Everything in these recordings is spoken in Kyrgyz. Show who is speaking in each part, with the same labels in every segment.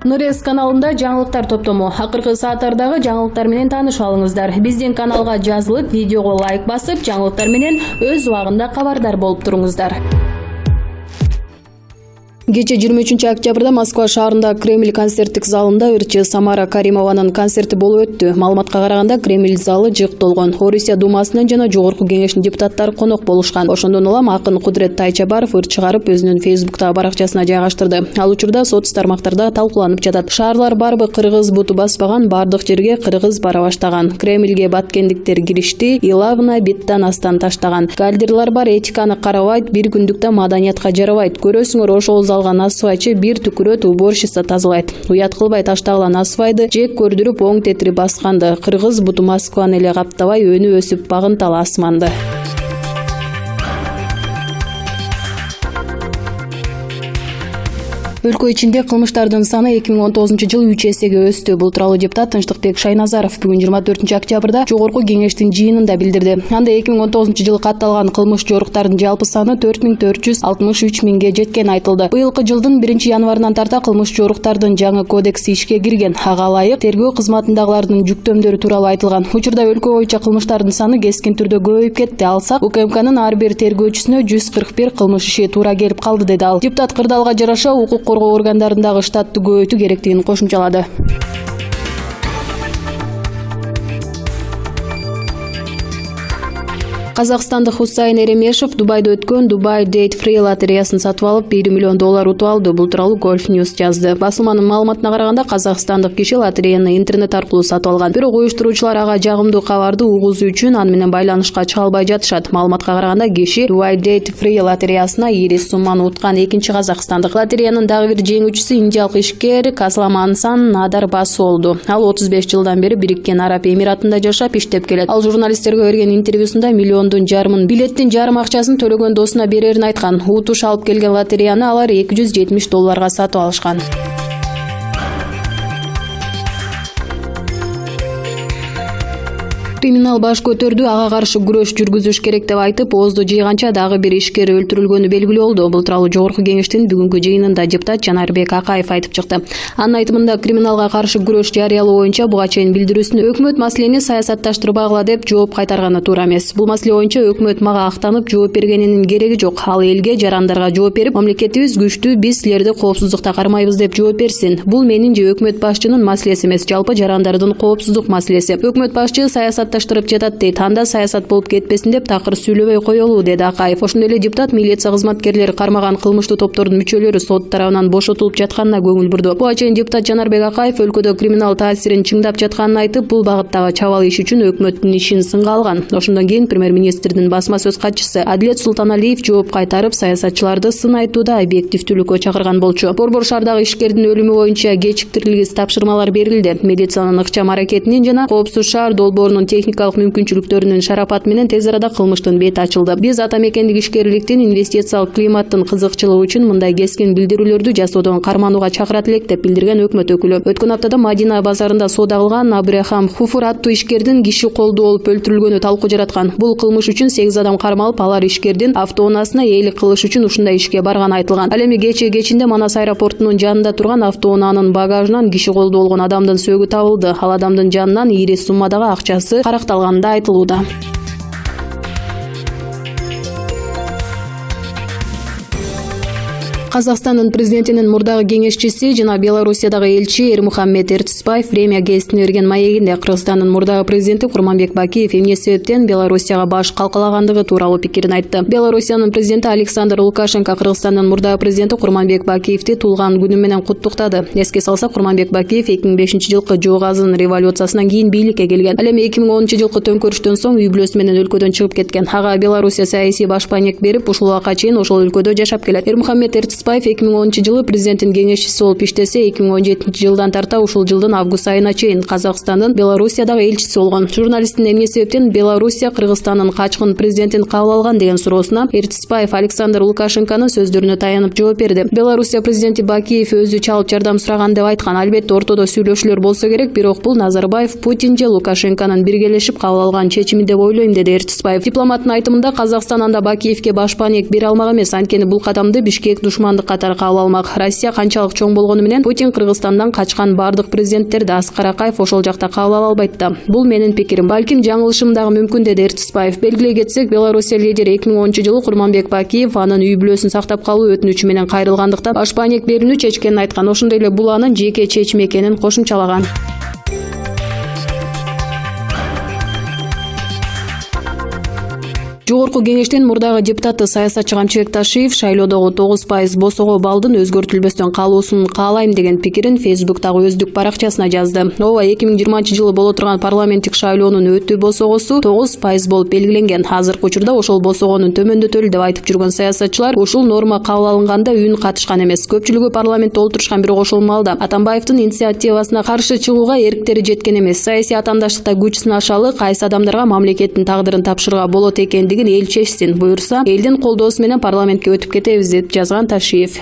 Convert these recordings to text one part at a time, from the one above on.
Speaker 1: Нурес каналында жаңылыктар топтому. Акыркы сааттардагы жаңылыктар менен таанышып алыңыздар. Биздин каналга жазылып, видеого лайк басып, жаңылыктар менен өз убагында кабардар болуп туруңуздар. Кече 23 октябрда Москва шаарында Кремль концерттик залында ырчы Самара Каримованын концерти болуп өттү. Маалыматка караганда Кремль залы жык толгон. Орусия думасынын жана жогорку кеңештин депутаттары конок болушкан. Ошондон улам акын Кудрет Тайчабаров ыр чыгарып өзүнүн Facebook'та баракчасына жайгаштырды. Ал учурда соц тармактарда талкууланып жатат. Шаарлар барбы кыргыз буту баспаган, бардык жерге кыргыз бара баштаган. Кремльге баткендиктер киришти, Илавна биттан астан таштаган. Кальдерлар бар, этиканы карабайт, бир күндүктө маданиятка жарабайт. Көрөсүңөр ошол алган асфальтчы бир түкүрөт уборщица тазалайт. Уят кылбай таштаган асфальтты жек көрдүрүп оң тетири басканды. Кыргыз буту Москваны эле каптабай өнү өсүп багынталы асманды. Өлкө ичинде кылмыштардын саны 2019 жыл 3 эсеге өстү. Бул тууралуу депутат Тынчтыкбек Шайназаров бүгүн 24 октябрда жогорку кеңештин жыйынында билдирди. Анда 2019 жылы катталган кылмыш жоруктардын жалпы саны 4463 миңге жеткени айтылды. Быйылкы жылдын 1 январынан тарта кылмыш жоруктардын жаңы кодекси ишке кирген. Ага ылайык тергөө кызматындагылардын жүктөмдөрү тууралуу айтылган. Учурда өлкө боюнча кылмыштардын саны кескин түрдө көбөйүп кетти. Алсак, УКМКнын ар бир тергөөчүсүнө 141 кылмыш иши туура келип калды, деди ал. Депутат кырдаалга жараша укук коргоо органдарындагы штатты көбөйтүү керектигин кошумчалады. Казакстандык Хусайн Эремешев Дубайда өткөн Dubai Date Free лотереясын сатып алып $1 миллион утуп алды. Бул тууралуу Golf News жазды. Басылманын маалыматына караганда казакстандык киши лотереяны интернет аркылуу сатып алган. Бирок уюштуруучулар ага жагымдуу кабарды угузуу үчүн аны менен байланышка чыга албай жатышат. Маалыматка караганда киши Dubai Date Free лотереясына ири сумманы уткан экинчи казакстандык. Лотереянын дагы бир жеңүүчүсү индиялык ишкер Касламансан Надар Басу болду. Ал 35 жылдан бери Бириккен Араб Эмиратында жашап иштеп келет. Ал журналисттерге берген интервьюсунда $1,5 билеттин жарым акчасын төлөгөн досуна берерин айткан. Утуш алып келген лотереяны алар $270 сатып алышкан. Криминал баш көтөрдү, ага каршы күрөш жүргүзүш керек деп айтып, оозду жыйганча дагы бир ишкер өлтүрүлгөнү белгилүү болду. Бул тууралуу жогорку кеңештин бүгүнкү жыйынында депутат Жанарбек Акаев айтып чыкты. Анын айтымында криминалга каршы күрөш жарыялоо боюнча буга чейин билдирүүсүндө өкмөт маселени саясатташтырбагыла деп жооп кайтарганы туура эмес. Бул маселе боюнча өкмөт мага актанып жооп бергенинин кереги жок. Ал элге, жарандарга жооп берип, мамлекетибиз күчтүү, биз силерди коопсуздукта кармайбыз деп жооп берсин. Бул менин же өкмөт башчынын маселеси эмес, жалпы жарандардын коопсуздук маселеси. Өкмөт башчы саясатташтырып жатат дейт. Анда саясат болуп кетпесин деп такыр сүйлөбөй коелу, деди Акаев. Ошондой эле депутат милиция кызматкерлери кармаган кылмыштуу топтордун мүчөлөрү сот тарабынан бошотулуп жатканына көңүл бурду. Буга чейин депутат Жанарбек Акаев өлкөдө криминал таасирин чыңдап жатканын айтып, бул багыттагы чабал иш үчүн өкмөттүн ишин сынга алган. Ошондон кийин премьер-министрдин басма сөз катчысы Адилет Султаналиев жооп кайтарып, саясатчыларды сын айтууда объективдүүлүккө чакырган болчу. Борбор шаардагы ишкердин өлүмү боюнча кечиктирилгис тапшырмалар берилди. Медициянын ыкчам аракетинин жана коопсуз шаар долбоорунун техникалык мүмкүнчүлүктөрүнүн шарапаты менен тез арада кылмыштын бети ачылды. Биз ата мекендик ишкерликтин, инвестициялык климаттын кызыкчылыгы үчүн мындай кескин билдирүүлөрдү жасоодон карманууга чакырат элек деп билдирген өкмөт өкүлү. Өткөн аптада Мадина базарында соода кылган Абрахам Хуфур аттуу ишкердин киши колдуу болуп өлтүрүлгөнү талкуу жараткан. Бул кылмыш үчүн 8 адам кармалып, алар ишкердин автоунаасына ээлик кылыш үчүн ушундай ишке барганы айтылган. Ал эми кечинде Манас аэропортунун жанында турган автоунаанын багажынан киши колдуу болгон адамдын сөөгү табылды. Ал адамдын жанынан ири суммадагы акчасы каракталганы да айтылууда. Казакстандын президентинин мурдагы кеңешчиси жана Белоруссиядагы элчи Эрмухаммет Эртисбаев Время гезитине берген маегинде Кыргызстандын мурдагы президенти Курманбек Бакиев эмне себептен Белоруссияга баш калкалагандыгы тууралуу пикирин айтты. Белоруссиянын президенти Александр Лукашенко Кыргызстандын мурдагы президенти Курманбек Бакиевди туулган күнү менен куттуктады. Эске салсак, Курманбек Бакиев 2005 жылкы Жоо Азын революциясынан кийин бийликке келген. Ал эми 2010 жылкы төңкөрүштөн соң үй бүлөсү менен өлкөдөн чыгып кеткен. Ага Белоруссия саясий башпайнек берип, ушул убакка чейин ошол өлкөдө жашап келет. Эрмухаммет Эртисбаев 2010 жылы президенттин кеңешчиси болуп иштесе, 2017 жылдан тарта ушул жылдын август айына чейин Казакстандын Белоруссиядагы элчиси болгон. Журналисттин эмне себептен Белоруссия Кыргызстандын качкын президентин кабыл алган деген суроосуна Эртисбаев Александр Лукашенконун сөздөрүнө таянып жооп берди. Белоруссия президенти Бакиев өзү чалып жардам сураган деп айткан. Албетте ортодо сүйлөшүүлөр болсо керек, бирок бул Назарбаев, Путин же Лукашенконун биргелешип кабыл алган чечими деп ойлойм, деди Эртисбаев. Дипломаттын айтымында Казакстан анда Бакиевке башпанек бере алмак эмес. Анткени бул кадамды Бишкек душмандык башчылык катары кабыл алмак. Россия канчалык чоң болгону менен Путин Кыргызстандан качкан бардык президенттерди Аскар Акаев ошол жакта кабыл ала албайт да. Бул менин пикирим. Балким жаңылышым дагы мүмкүн, деди Эртисбаев. Белгилей кетсек, Белоруссия лидери 2010-жылы Курманбек Бакиев анын үй бүлөсүн сактап калуу өтүнүчү менен кайрылгандыктан баш маек берүүнү чечкенин айткан. Ошондой эле бул анын жеке чечими экенин кошумчалаган. Жогорку кеңештин мурдагы депутаты саясатчы Камчыбек Ташиев шайлоодогу 9% босого балдын өзгөртүлбөстөн калуусун каалайм деген пикирин Фейсбуктагы өздүк баракчасына жазды. Ооба 2020-жылы боло турган парламенттик шайлоонун өтүү босогосу 9% болуп белгиленген. Азыркы учурда ошол босогонун төмөндөтөлү деп айтып жүргөн саясатчылар ушул норма кабыл алынганда үн катышкан эмес. Көпчүлүгү парламентте олтурушкан, бирок ошол маалда Атамбаевдин инициативасына каршы чыгууга эрктери жеткен эмес. Саясий атаандаштыкта күч сынашалы кайсы адамдарга мамлекеттин тагдырын тапшырууга болот экендигин эл чечсин. Буюрса, элдин колдоосу менен парламентке өтүп кетебиз, деп жазган Ташиев.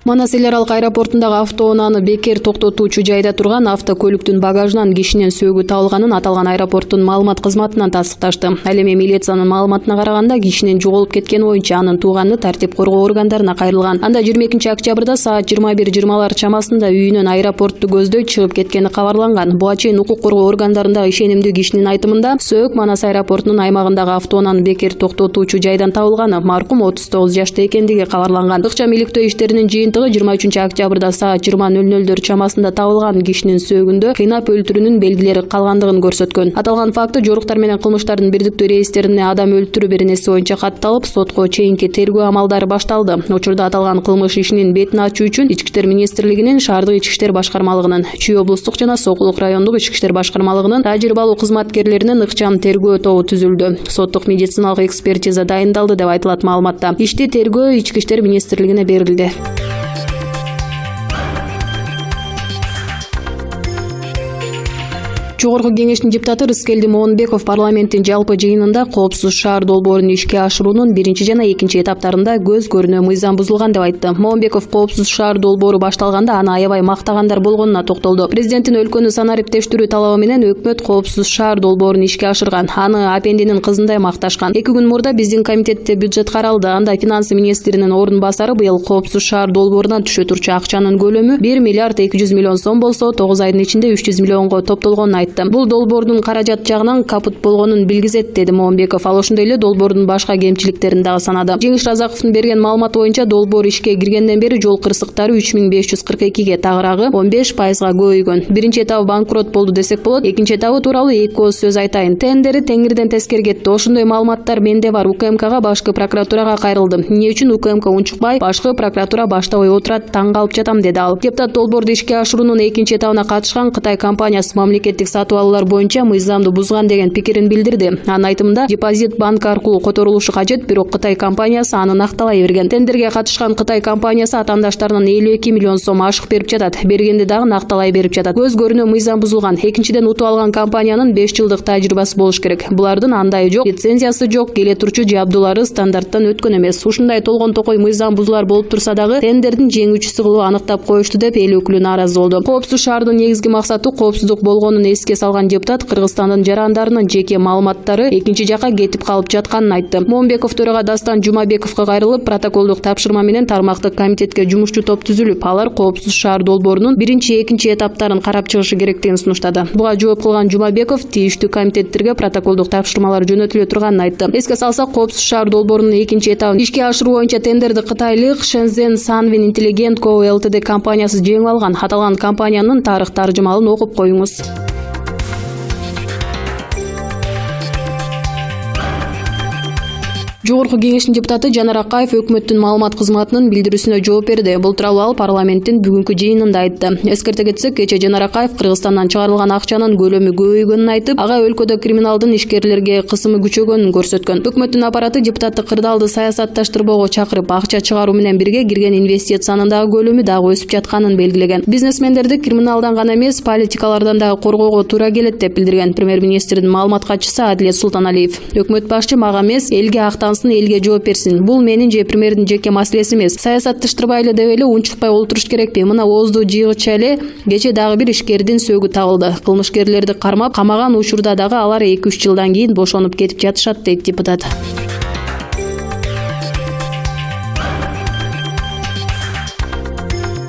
Speaker 1: Манас эл аралык аэропортундагы автоунааны бекер токтотуучу жайда турган автокөлүктүн багажынан кишинин сөөгү табылганын аталган аэропорттун маалымат кызматынан тастыкташты. Ал эми милициянын маалыматына караганда кишинин жоголуп кеткени боюнча анын тууганы тартип коргоо органдарына кайрылган. Анда 22-октябрда саат 21:20 чамасында үйүнөн аэропортту көздөй чыгып кеткени кабарланган. Буга чейин укук коргоо органдарындагы ишенимдүү кишинин айтымында сөөк Манас аэропортунун аймагындагы автоунааны бекер токтотуучу жайдан табылган. Маркум 39 жашта экендиги кабарланган. Ыкчам иликтөө иштеринин жыйынтыгы 23-октябрда саат 20:00 чамасында табылган кишинин сөөгүндө кыйнап өлтүрүүнүн белгилери калгандыгын көрсөткөн. Аталган факты жоруктар менен кылмыштардын бирдиктүү рейстерине адам өлтүрүү беренеси боюнча катталып, сотко чейинки тергөө амалдары башталды. Учурда аталган кылмыш ишинин бетин ачуу үчүн Ички иштер министрлигинин, Шаардык ички иштер башкармалыгынын, Чүй облустук жана Сокулук райондук ички иштер башкармалыгынын тажрыйбалуу кызматкерлеринин ыкчам тергөө тобу түзүлдү. Соттук медициналык экспертиза дайындалды деп айтылат маалыматта. Ишти тергөө Ички иштер министрлигине берилди. Жогорку кеңештин депутаты Рыскелди Моонбеков парламенттин жалпы жыйынында коопсуз шаар долбоорун ишке ашыруунун биринчи жана экинчи этаптарында көз көрүнө мыйзам бузулган деп айтты. Моонбеков коопсуз шаар долбоору башталганда аны аябай мактагандар болгонуна токтолду. Президенттин өлкөнү санариптештирүү талабы менен өкмөт коопсуз шаар долбоорун ишке ашырган. Аны апендинин кызындай макташкан. 2 күн мурда биздин комитетте бюджет каралды. Анда финансы министринин орун басары быйыл коопсуз шаар долбоорунан түшө турчу акчанын көлөмү 1 миллиард 200 миллион сом болсо, 9 айдын ичинде 300 миллионго топтолгонун айтты. Бул долбоордун каражат жагынан капут болгонун билгизет, деди Моонбеков. Ал ошондой эле долбоордун башка кемчиликтерин дагы санады. Жеңиш Разаковдун берген маалыматы боюнча долбоор ишке киргенден бери жол кырсыктары 3542ге, тагыраагы 15%га көбөйгөн. Биринчи этабы банкрот болду десек болот. Экинчи этабы тууралуу эки ооз сөз айтайын. Тендери теңирден тескери кетти. Ошондой маалыматтар менде бар. УКМКга, башкы прокуратурага кайрылдым. Эмне үчүн УКМК унчукпай, башкы прокуратура баштабай отурат, таң калып жатам, деди ал. Депутат долбоорду ишке ашыруунун экинчи этабына катышкан Кытай компаниясы мамлекеттик сатып алуулар боюнча мыйзамды бузган деген пикирин билдирди. Анын айтымында депозит банк аркылуу которулушу кажет, бирок Кытай компаниясы аны накталай берген. Тендерге катышкан Кытай компаниясы атаандаштарынан 52 миллион сом ашык берип жатат. Бергенди дагы накталай берип жатат. Көз көрүнө мыйзам бузулган. Экинчиден, утуп алган компаниянын 5 жылдык тажрыйбасы болуш керек. Булардын андай жок, лицензиясы жок, келе турчу жабдуулары стандарттан өткөн эмес. Ушундай толгон токой мыйзам бузуулар болуп турса дагы тендердин жеңүүчүсү кылып аныктап коюшту деп эл өкүлү нааразы болду. Коопсуз шаардын негизги максаты коопсуздук болгонун эске салган депутат Кыргызстандын жарандарынын жеке маалыматтары экинчи жака кетип калып жатканын айтты. Моонбеков төрага Дастан Жумабековго кайрылып, протоколдук тапшырма менен тармактык комитетке жумушчу топ түзүлүп, алар коопсуз шаар долбоорунун биринчи, экинчи этаптарын карап чыгышы керектигин сунуштады. Буга жооп кылган Жумабеков тийиштүү комитеттерге протоколдук тапшырмалар жөнөтүлө турганын айтты. Эске салсак, коопсуз шаар долбоорунун экинчи этабын ишке ашыруу боюнча тендерди кытайлык Shenzhen Sunwin Intelligent Co Ltd компаниясы жеңип алган. Аталган компаниянын тарых таржымалын окуп коюңуз. Жогорку кеңештин депутаты Жанар Акаев өкмөттүн маалымат кызматынын билдирүүсүнө жооп берди. Бул тууралуу ал парламенттин бүгүнкү жыйынында айтты. Эскерте кетсек, кечээ Жанар Акаев Кыргызстандан чыгарылган акчанын көлөмү көбөйгөнүн айтып, ага өлкөдө криминалдын ишкерлерге кысымы күчөгөнүн көрсөткөн. Өкмөттүн аппараты депутатты кырдаалды саясатташтырбоого чакырып, акча чыгаруу менен бирге кирген инвестициянын дагы көлөмү дагы өсүп жатканын белгилеген. Бизнесмендерди криминалдан гана эмес, политикалардан дагы коргоого туура келет деп билдирген премьер-министрдин маалымат катчысы Адилет Султаналиев. Өкмөт башчы мага эмес, элге актан алсын, элге жооп берсин. Бул менин же премьердин жеке маселеси эмес. Саясатташтырбай эле деп эле унчукпай олтуруш керекпи? Мына ооздуу жыйгыча эле кече дагы бир ишкердин сөөгү табылды. Кылмышкерлерди кармап камаган учурда дагы алар 2-3 жылдан кийин бошонуп кетип жатышат, дейт депутат.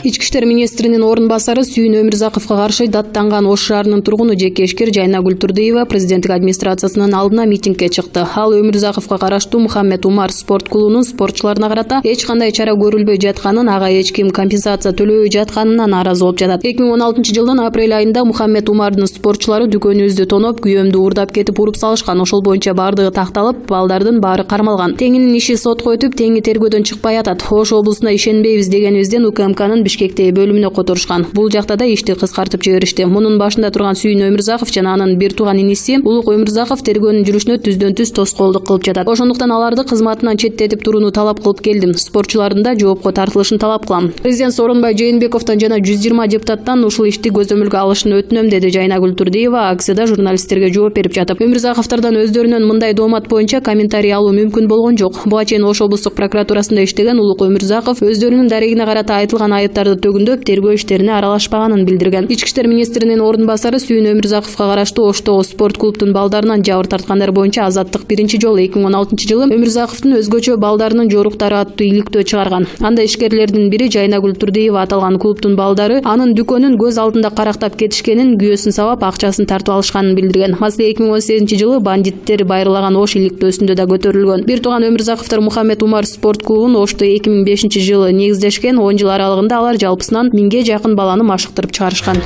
Speaker 1: Ички иштер министринин орун басары Сүйүн Өмүрзаковго каршы даттанган Ош шаарынын тургуну жекешкер Жайнагүл Турдиева президенттик администрациясынын алдына митингге чыкты. Ал Өмүрзаковго караштуу Мухаммед Умар спорт клубунун спортчуларына карата эч кандай чара көрүлбөй жатканын, ага эч ким компенсация төлөбөй жатканына нааразы болуп жатат. 2016 жылдын апрель айында Мухаммед Умардын спортчулары дүкөнүбүздү тоноп, күйөөмдү уурдап кетип уруп салышкан. Ошол боюнча бардыгы такталып, балдардын баары кармалган. Теңинин иши сотко өтүп, теңи тергөөдөн чыкпай атат. Ош облусуна ишенбейбиз дегенибизден УКМКнын Бишкектеги бөлүмүнө которушкан. Бул жакта да ишти кыскартып жиберишти. Мунун башында турган Сүйүн Өмүрзаков жана анын бир тууган иниси Улук Өмүрзаков тергөөнүн жүрүшүнө түздөн-түз тоскоолдук кылып жатат. Ошондуктан аларды кызматынан четтетип турууну талап кылып келдим. Спортчулардын да жоопко тартылышын талап кылам. Президент Сооронбай Жээнбековдон жана 120 депутаттан ушул ишти көзөмөлгө алышын өтүнөм, деди Жайнагүл Турдиева акцияда журналисттерге жооп берип жатып. Өмүрзаковдордон өздөрүнөн мындай доомат боюнча комментарий алуу мүмкүн болгон жок. Буга чейин Ош облустук прокуратурасында иштеген Улук Өмүрзаков өздөрүнүн дарегине карата айтылган айыптарды төгүндөп, тергөө иштерине аралашпаганын билдирген. Ички иштер министринин орун басары Сүйүн Өмүрзаковго караштуу Оштогу спорт клубтун балдарынан жабыр тарткандар боюнча Азаттык биринчи жолу 2016 жылы Өмүрзаковдун өзгөчө балдарынын жоруктары аттуу иликтөө чыгарган. Анда ишкерлердин бири Жайнагүл Турдиева аталган клубтун балдары анын дүкөнүн көз алдында карактап кетишкенин, күйөөсүн сабап акчасын тартып алышканын билдирген. Маселе 2018 жылы бандиттер байырлаган Ош иликтөөсүндө да көтөрүлгөн. Бир тууган Өмүрзаковдор Мухаммед Умар спорт клубун Ошто 2005 жылы негиздешкен. 10 жыл аралыгында алар жалпысынан 1000ге жакын баланы машыктырып чыгарышкан.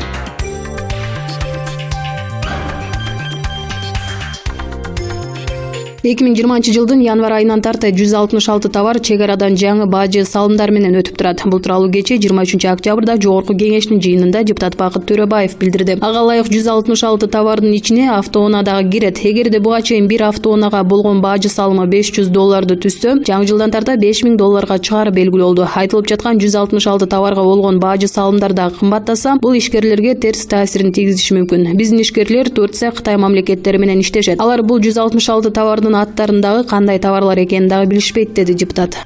Speaker 1: 2020 жылдын январь айынан тарта 166 товар чек арадан жаңы бажы салымдар менен өтүп турат. Бул тууралуу кече 23 октябрда Жогорку кеңештин жыйынында депутат Бакыт Төрөбаев билдирди. Ага ылайык 166 товардын ичине автоунаа дагы кирет. Эгерде буга чейин бир автоунаага болгон бажы салымы $500 түссө, жаңы жылдан тарта $5000 чыгары белгилүү болду. Айтылып жаткан 166 товарга болгон бажы салымдар дагы кымбаттаса, бул ишкерлерге терс таасирин тийгизиши мүмкүн. Биздин ишкерлер Турция, Кытай мамлекеттери менен иштешет. Алар бул 166 товардын аттарындагы кандай товарлар экенин дагы билишпейт, деди депутат.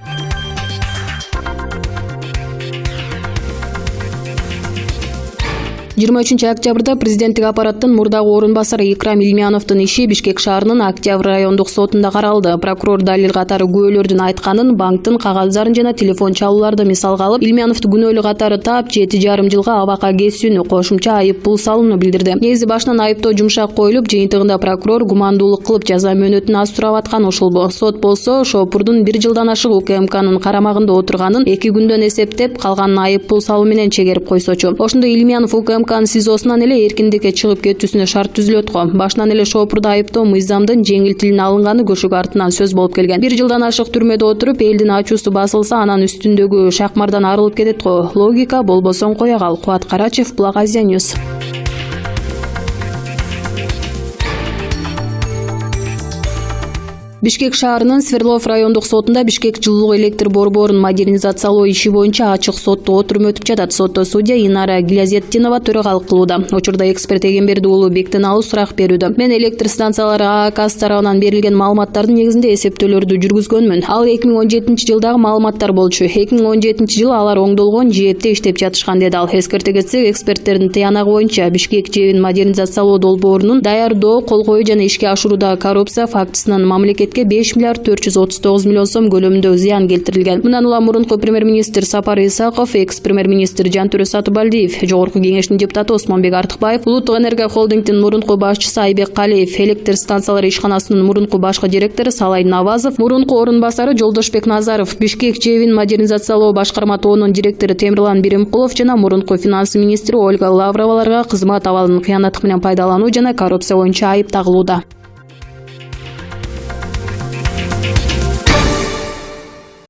Speaker 1: 23 октябрда президенттик аппараттын мурдагы орун басары Икрам Илмяновдун иши Бишкек шаарынын Октябрь райондук сотунда каралды. Прокурор далил катары күбөлөрдүн айтканын, банктын кагаздарын жана телефон чалууларды мисалга алып, Илмяновду күнөөлүү катары таап 7,5 жылга абакка кесүүнү, кошумча айып пул салууну билдирди. Негизи башынан айыптоо жумшак коюлуп, жыйынтыгында прокурор гумандуулук кылып жаза мөөнөтүн аз сурап аткан ошолбу. Сот болсо шопурдун 1 жылдан ашык УКМКнын карамагында отурганын 2 күндөн эсептеп, калганын айып пул салуу менен чегерип койсочу. Ошондо Илмянов УКМКнын СИЗОсунан эле эркиндикке чыгып кетүүсүнө шарт түзүлөт го. Башынан эле шопурду айыптоо мыйзамдын жеңилтилин алынганы көшүк артынан сөз болуп келген. 1 жылдан ашык түрмөдө отуруп, элдин ачуусу басылса, анан үстүндөгү шакмардан арылып кетет го. Логика болбосоң кое кал. Кубат Карачев, Булак Азия Ньюс. Бишкек шаарынын Свердлов райондук сотунда Бишкек жылуулук электр борборун модернизациялоо иши боюнча ачык соттуу отурум өтүп жатат. Сотто судья Инара Гилязеттинова төрагалык кылууда. Учурда эксперт Эгемберди уулу Бектеналуу сурак берүүдө. Мен электр станциялары ААК тарабынан берилген маалыматтардын негизинде эсептөөлөрдү жүргүзгөнмүн. Ал 2017 жылдагы маалыматтар болчу. 2017 жылы алар оңдолгон жээпте иштеп жатышкан, деди ал. Эскерте кетсек, эксперттердин тыянагы боюнча Бишкек жэбин модернизациялоо долбоорунун даярдоо, кол коюу жана ишке ашыруудагы коррупция фактысынан мамлекет 5 миллиард 439 миллион сом көлөмүндө зыян келтирилген. Мындан улам мурунку премьер-министр Сапар Исаков, экс-премьер-министр Жантөрө Сатыбалдиев, Жогорку кеңештин депутаты Осмонбек Артыкбаев, Улуттук энергия холдингдин мурунку башчысы Айбек Калиев, электр станциялары ишканасынын мурунку башкы директору Салай Навазов, мурунку орун басары Жолдошбек Назаров, Бишкек жэбин модернизациялоо башкарма тобунун директору Темирлан Биримкулов жана мурунку финанс министри Ольга Лавроваларга кызмат абалынын кыянаттык менен пайдалануу жана коррупция боюнча айып тагылууда.